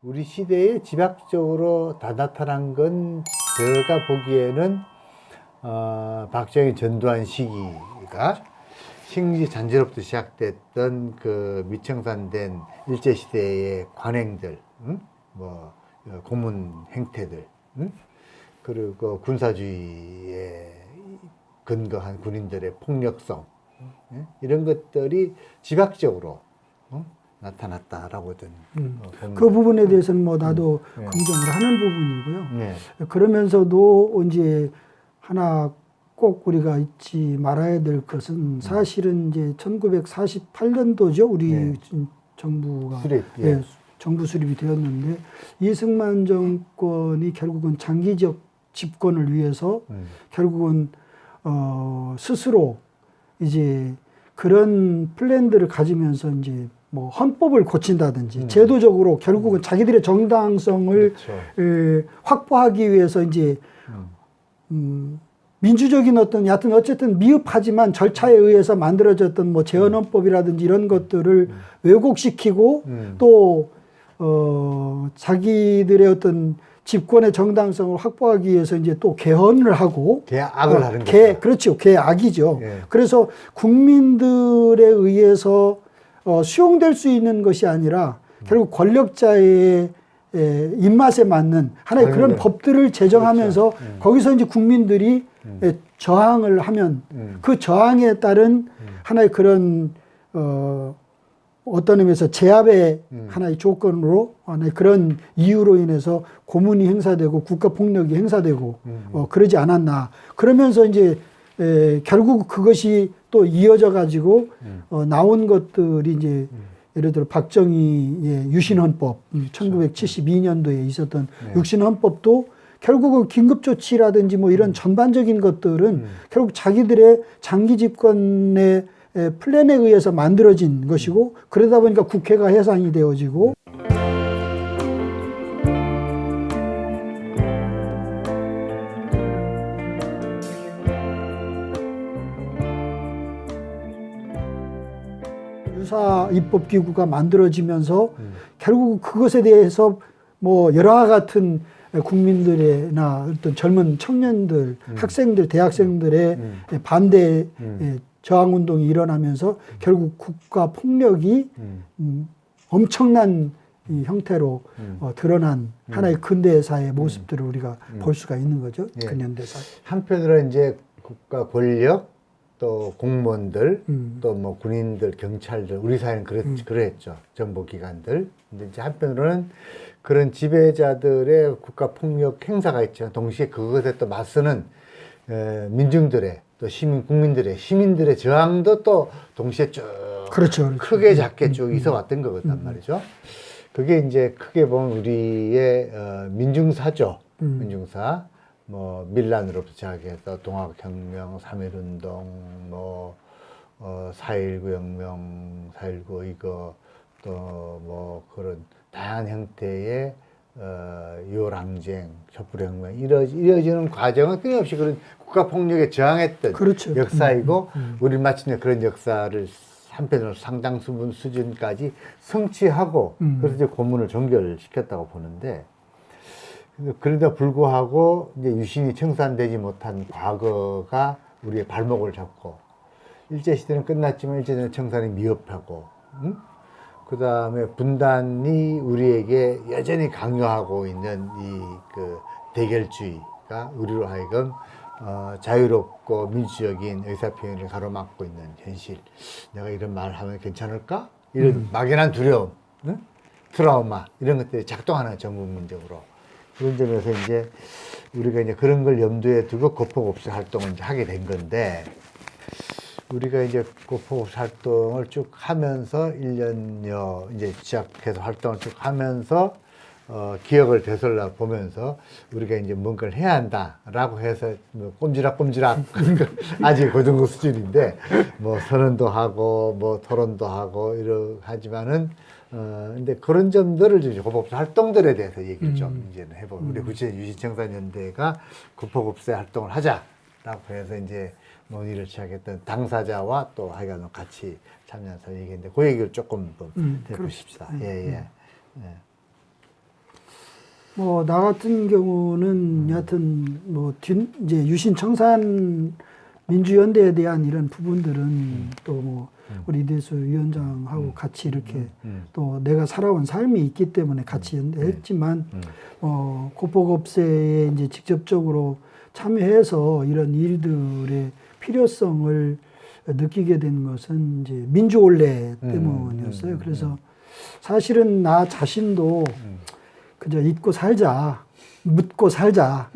우리 시대에 지박적으로 다 나타난 건 제가 보기에는 박정희 전두환 시기가 식민지 잔재로부터 시작됐던 그 미청산된 일제시대의 관행들, 뭐 고문 행태들, 그리고 군사주의에 근거한 군인들의 폭력성, 이런 것들이 지박적으로 나타났다라고 저는 그 부분에 대해서는 뭐 나도 긍정을 하는 부분이고요. 네. 그러면서도 이제 하나 꼭 우리가 잊지 말아야 될 것은 사실은 이제 1948년도죠. 우리 네. 정부가 수립, 예. 정부 수립이 되었는데 이승만 정권이 결국은 장기적 집권을 위해서 결국은 스스로 이제 그런 플랜들을 가지면서 이제 뭐 헌법을 고친다든지 제도적으로 결국은 자기들의 정당성을 그렇죠. 확보하기 위해서 이제 민주적인 여하튼 어쨌든 미흡하지만 절차에 의해서 만들어졌던 뭐 재헌헌법이라든지 이런 것들을 왜곡시키고 또 자기들의 어떤 집권의 정당성을 확보하기 위해서 이제 또 개헌을 하고 개악을 하는 거죠. 그렇죠. 개악이죠. 예. 그래서 국민들에 의해서 수용될 수 있는 것이 아니라 결국 권력자의 입맛에 맞는 하나의 그런 법들을 제정하면서 그렇죠. 거기서 이제 국민들이 저항을 하면 그 저항에 따른 하나의 그런 어떤 의미에서 제압의 하나의 조건으로 하나의 그런 이유로 인해서 고문이 행사되고 국가 폭력이 행사되고 그러지 않았나. 그러면서 이제 결국 그것이 또 이어져 가지고 나온 것들이 이제 예를 들어 박정희의 유신헌법 1972년도에 있었던 유신헌법도 결국은 긴급조치라든지 뭐 이런 전반적인 것들은 결국 자기들의 장기 집권의 플랜에 의해서 만들어진 것이고 그러다 보니까 국회가 해산이 되어지고 유사 입법기구가 만들어지면서 결국 그것에 대해서 뭐 여러와 같은 국민들이나 어떤 젊은 청년들, 학생들, 대학생들의 반대 저항운동이 일어나면서 결국 국가 폭력이 엄청난 이 형태로 드러난 하나의 근대사의 모습들을 우리가 볼 수가 있는 거죠. 예. 근현대사. 한편으로는 이제 국가 권력 또 공무원들 또 뭐 군인들 경찰들 우리 사회는 그랬죠. 정보기관들. 근데 이제 한편으로는 그런 지배자들의 국가 폭력 행사가 있죠. 동시에 그것에 또 맞서는 민중들의 또 시민들의 저항도 또 동시에 쭉 그렇죠. 크게 작게 쭉 있어 왔던 거거든 말이죠. 그게 이제 크게 보면 우리의 민중사죠. 민중사. 뭐 밀란으로부터 시작해서 동학혁명, 3.1운동, 뭐 4.19 혁명, 4.19 이거 또 뭐 그런 다양한 형태의 요랑쟁, 촛불혁명 이어지는 과정은 끊임없이 그런 국가폭력에 저항했던 그렇죠. 역사이고 우리 마침내 그런 역사를 한편으로 상당 수준까지 성취하고 그래서 이제 고문을 종결시켰다고 보는데 그러다 불구하고 이제 유신이 청산되지 못한 과거가 우리의 발목을 잡고 일제시대는 끝났지만 일제시대는 청산이 미흡하고 그 다음에 분단이 우리에게 여전히 강요하고 있는 이 그 대결주의가 우리로 하여금 자유롭고 민주적인 의사표현을 가로막고 있는 현실. 내가 이런 말을 하면 괜찮을까? 이런 막연한 두려움, 트라우마 이런 것들이 작동하는 전문문적으로. 그런 점에서 이제 우리가 이제 그런 걸 염두에 두고 고폭업소 활동을 이제 하게 된 건데 우리가 이제 고폭업소 활동을 쭉 하면서 1년여 이제 시작해서 활동을 쭉 하면서 기억을 되살려 보면서 우리가 이제 뭔가를 해야 한다라고 해서 뭐 꼼지락꼼지락 아직 그 정도 수준인데 뭐 선언도 하고 뭐 토론도 하고 하지만은 근데 그런 점들을 이제 고폭업소 활동들에 대해서 얘기를 좀 이제는 해보고 우리 구체적 유신청산연대가 고폭업소의 활동을 하자라고 해서 이제 논의를 시작했던 당사자와 또 하여간 같이 참여해서 얘기했는데 그 얘기를 조금 더 해보십시다. 예. 뭐 나 같은 경우는 여하튼 뭐 이제 유신 청산 민주연대에 대한 이런 부분들은 또 뭐 우리 이대수 위원장하고 같이 이렇게 또 내가 살아온 삶이 있기 때문에 같이 연대했지만 고폭업세에 이제 직접적으로 참여해서 이런 일들의 필요성을 느끼게 된 것은 이제 민주올레 때문이었어요. 그래서 사실은 나 자신도 그저 잊고 살자, 묻고 살자.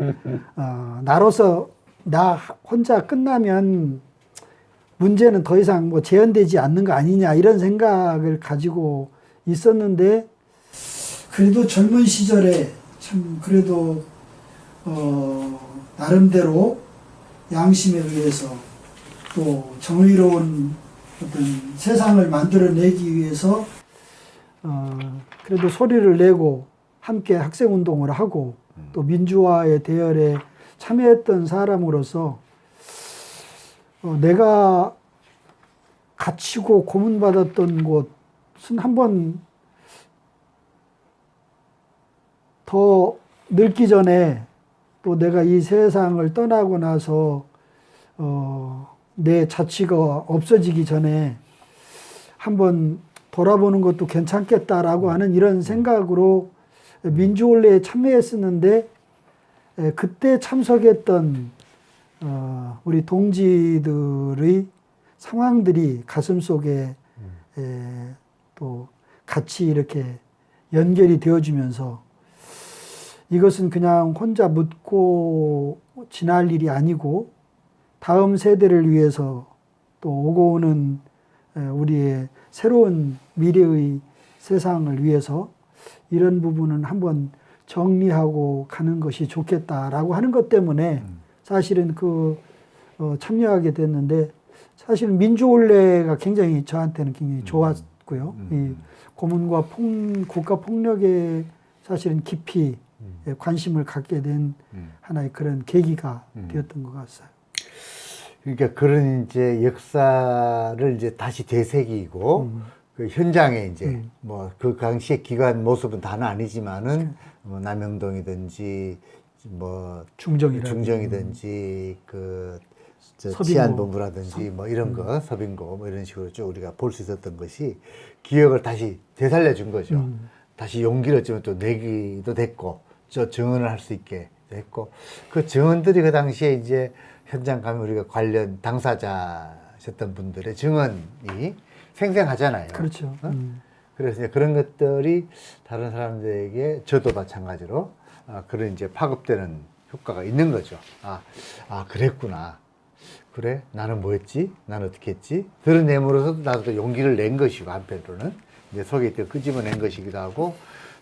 나로서 나 혼자 끝나면 문제는 더 이상 뭐 재현되지 않는 거 아니냐 이런 생각을 가지고 있었는데 그래도 젊은 시절에 참 그래도 나름대로 양심에 의해서 또 정의로운 어떤 세상을 만들어내기 위해서 그래도 소리를 내고 함께 학생운동을 하고 또 민주화의 대열에 참여했던 사람으로서 내가 갇히고 고문받았던 곳은 한번 더 늙기 전에 또 내가 이 세상을 떠나고 나서 내 자취가 없어지기 전에 한번 돌아보는 것도 괜찮겠다라고 하는 이런 생각으로 민주올레에 참여했었는데 그때 참석했던 우리 동지들의 상황들이 가슴속에 또 같이 이렇게 연결이 되어주면서 이것은 그냥 혼자 묻고 지날 일이 아니고 다음 세대를 위해서 또 오고 오는 우리의 새로운 미래의 세상을 위해서 이런 부분은 한번 정리하고 가는 것이 좋겠다라고 하는 것 때문에 사실은 참여하게 됐는데 사실은 민주올레가 굉장히 저한테는 굉장히 좋았고요. 이 고문과 국가 폭력에 사실은 깊이 관심을 갖게 된 하나의 그런 계기가 되었던 것 같아요. 그러니까 그런 이제 역사를 이제 다시 되새기고 그 현장에 이제 뭐 그 당시의 기관 모습은 다는 아니지만은 뭐 남영동이든지 뭐 중정이든지 치안본부라든지 뭐 이런 거 서빙고 뭐 이런 식으로 쭉 우리가 볼 수 있었던 것이 기억을 다시 되살려 준 거죠. 다시 용기를 좀 또 내기도 됐고 저 증언을 할 수 있게 됐고 그 증언들이 그 당시에 이제 현장 가면 우리가 관련 당사자셨던 분들의 증언이 생생하잖아요. 그렇죠. 그래서 이제 그런 것들이 다른 사람들에게 저도 마찬가지로 그런 이제 파급되는 효과가 있는 거죠. 그랬구나. 그래? 나는 뭐 했지? 나는 어떻게 했지? 드러내므로서도 나도 또 용기를 낸 것이고, 한편으로는. 이제 속에 있던 끄집어낸 것이기도 하고,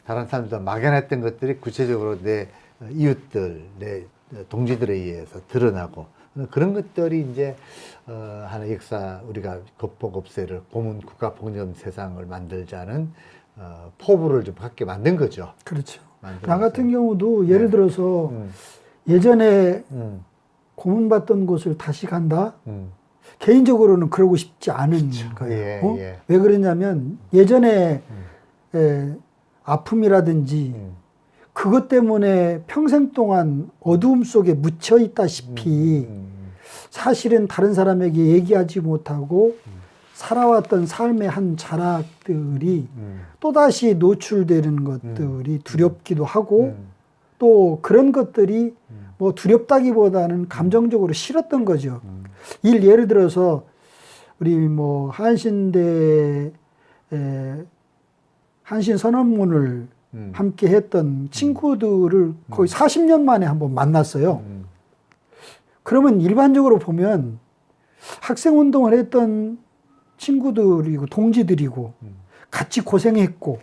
다른 사람들도 막연했던 것들이 구체적으로 내 이웃들, 내 동지들에 의해서 드러나고, 그런 것들이 이제, 하나 역사, 우리가 고폭업세를 고문 국가폭력 세상을 만들자는, 포부를 좀 갖게 만든 거죠. 그렇죠. 만들어서. 나 같은 경우도 예를 들어서 예전에 고문받던 곳을 다시 간다? 개인적으로는 그러고 싶지 않은 거예요. 왜 그러냐면 예전에 아픔이라든지 그것 때문에 평생 동안 어두움 속에 묻혀 있다시피 사실은 다른 사람에게 얘기하지 못하고 살아왔던 삶의 한 자락들이 또다시 노출되는 것들이 두렵기도 하고 또 그런 것들이 뭐 두렵다기보다는 감정적으로 싫었던 거죠. 예를 들어서 우리 뭐 한신대 한신 선언문을 함께 했던 친구들을 거의 40년 만에 한번 만났어요. 그러면 일반적으로 보면 학생운동을 했던 친구들이고 동지들이고 같이 고생했고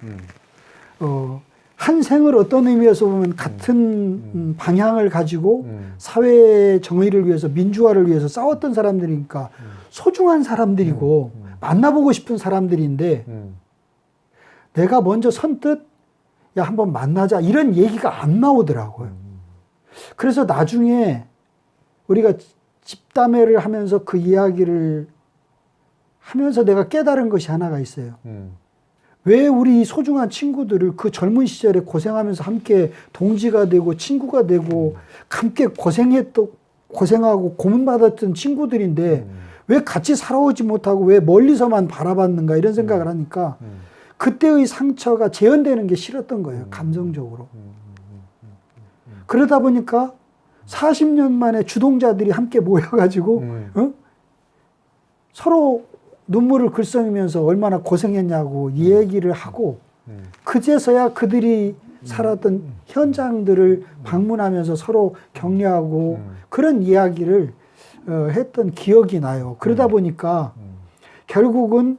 한 생을 어떤 의미에서 보면 같은 방향을 가지고 사회 정의를 위해서 민주화를 위해서 싸웠던 사람들이니까 소중한 사람들이고 만나보고 싶은 사람들인데 내가 먼저 선뜻 야 한번 만나자 이런 얘기가 안 나오더라고요. 그래서 나중에 우리가 집담회를 하면서 그 이야기를 하면서 내가 깨달은 것이 하나가 있어요. 왜 우리 소중한 친구들을 그 젊은 시절에 고생하면서 함께 동지가 되고 친구가 되고 함께 고생하고 고문받았던 친구들인데 왜 같이 살아오지 못하고 왜 멀리서만 바라봤는가 이런 생각을 하니까 그때의 상처가 재현되는 게 싫었던 거예요. 감정적으로. 그러다 보니까 40년 만에 주동자들이 함께 모여가지고 서로 눈물을 글썽이면서 얼마나 고생했냐고 이 얘기를 하고 그제서야 그들이 살았던 현장들을 방문하면서 서로 격려하고 그런 이야기를 했던 기억이 나요. 그러다 보니까 결국은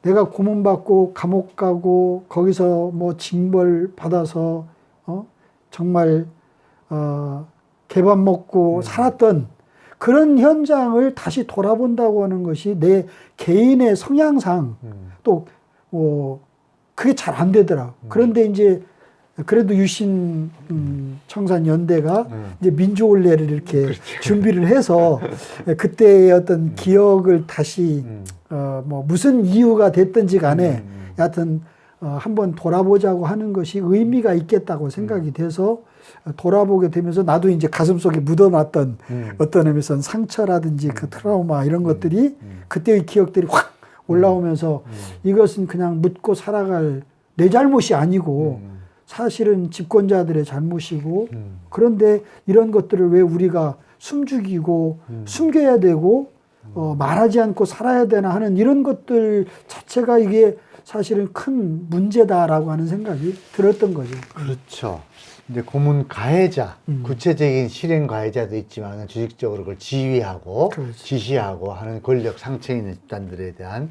내가 고문받고 감옥 가고 거기서 뭐 징벌 받아서 정말 개밥 먹고 살았던 그런 현장을 다시 돌아본다고 하는 것이 내 개인의 성향상 또 그게 잘 안 되더라. 그런데 이제 그래도 유신 청산 연대가 이제 민주올레를 이렇게 그렇죠. 준비를 해서 그때의 어떤 기억을 다시 뭐 무슨 이유가 됐든지 간에 여하튼 한번 돌아보자고 하는 것이 의미가 있겠다고 생각이 돼서 돌아보게 되면서 나도 이제 가슴속에 묻어놨던 어떤 의미에서는 상처라든지 그 트라우마 이런 것들이 그때의 기억들이 확 올라오면서 이것은 그냥 묻고 살아갈 내 잘못이 아니고 사실은 집권자들의 잘못이고 그런데 이런 것들을 왜 우리가 숨죽이고 숨겨야 되고 말하지 않고 살아야 되나 하는 이런 것들 자체가 이게 사실은 큰 문제다라고 하는 생각이 들었던 거죠. 그렇죠. 이제 고문 가해자, 구체적인 실행 가해자도 있지만 조직적으로 그걸 지휘하고 그렇죠. 지시하고 하는 권력 상층 있는 집단들에 대한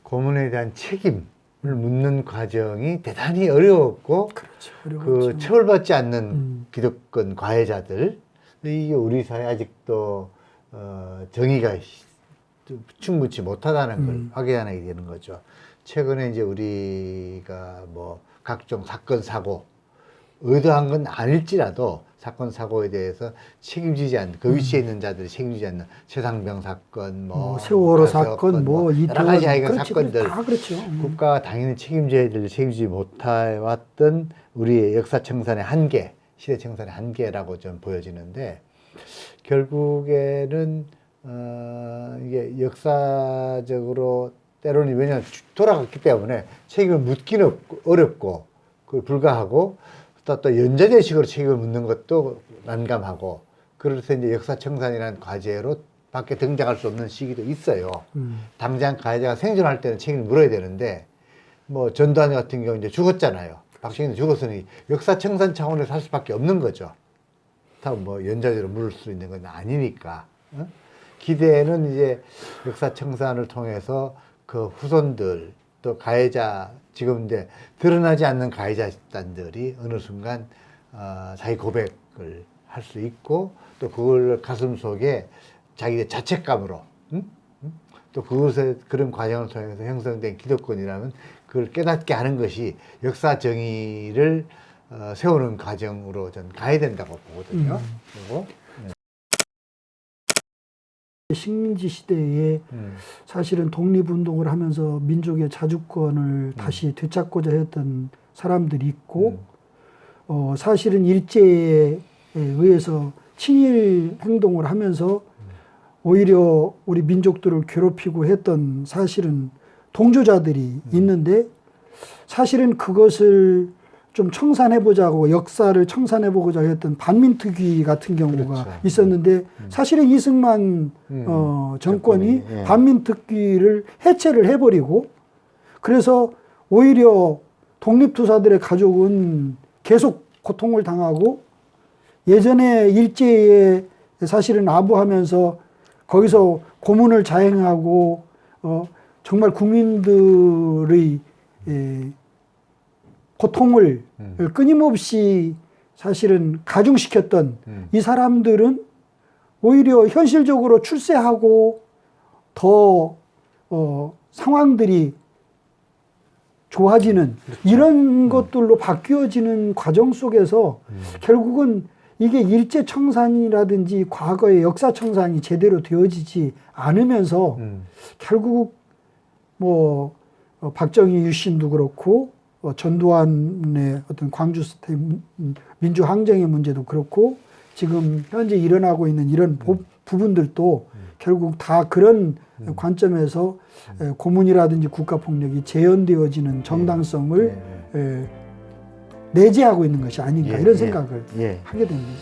고문에 대한 책임을 묻는 과정이 대단히 어려웠고 그렇죠. 그 처벌받지 않는 기득권 가해자들 이게 우리 사회 아직도 정의가 충분치 못하다는 걸 확인하게 되는 거죠. 최근에 이제 우리가 뭐 각종 사건 사고 의도한 건 아닐지라도 사건 사고에 대해서 책임지지 않는 그 위치에 있는 자들이 책임지지 않는 최상병 사건, 뭐 세월호 사건, 뭐 여러 이태원 가지 하여간 그렇지, 사건들 다 그렇죠. 국가가 당연히 책임져야 될 책임지지 못해왔던 우리의 역사 청산의 한계, 시대 청산의 한계라고 좀 보여지는데 결국에는 이게 역사적으로 때로는 왜냐하면 돌아갔기 때문에 책임을 묻기는 어렵고 그걸 불가하고 또 연좌제식으로 책임을 묻는 것도 난감하고 그래서 이제 역사청산이라는 과제로 밖에 등장할 수 없는 시기도 있어요. 당장 가해자가 생존할 때는 책임을 물어야 되는데 뭐 전두환 같은 경우 이제 죽었잖아요. 박정희도 죽었으니 역사청산 차원에서 할 수밖에 없는 거죠. 다음 뭐 연좌제로 물을 수 있는 건 아니니까. 기대는 이제 역사청산을 통해서 그 후손들 또 가해자 지금 이제 드러나지 않는 가해자 집단들이 어느 순간 자기 고백을 할 수 있고 또 그걸 가슴 속에 자기의 자책감으로 또 그것에 그런 과정을 통해서 형성된 기득권이라면 그걸 깨닫게 하는 것이 역사 정의를 세우는 과정으로 전 가야 된다고 보거든요. 그리고 식민지 시대에 사실은 독립운동을 하면서 민족의 자주권을 다시 되찾고자 했던 사람들이 있고 사실은 일제에 의해서 친일 행동을 하면서 오히려 우리 민족들을 괴롭히고 했던 사실은 동조자들이 있는데 사실은 그것을 좀 청산해보자고 역사를 청산해보고자 했던 반민특위 같은 경우가 그렇죠. 있었는데 사실은 이승만 정권이 예. 반민특위를 해체를 해버리고 그래서 오히려 독립투사들의 가족은 계속 고통을 당하고 예전에 일제에 사실은 아부하면서 거기서 고문을 자행하고 정말 국민들의 고통을 끊임없이 사실은 가중시켰던 이 사람들은 오히려 현실적으로 출세하고 더 상황들이 좋아지는 이런 것들로 바뀌어지는 과정 속에서 결국은 이게 일제청산이라든지 과거의 역사청산이 제대로 되어지지 않으면서 결국 뭐 박정희 유신도 그렇고 전두환의 어떤 광주 스테이 민주 항쟁의 문제도 그렇고 지금 현재 일어나고 있는 이런 부분들도 결국 다 그런 관점에서 고문이라든지 국가폭력이 재현되어지는 정당성을 내재하고 있는 것이 아닌가 이런 생각을 하게 됩니다.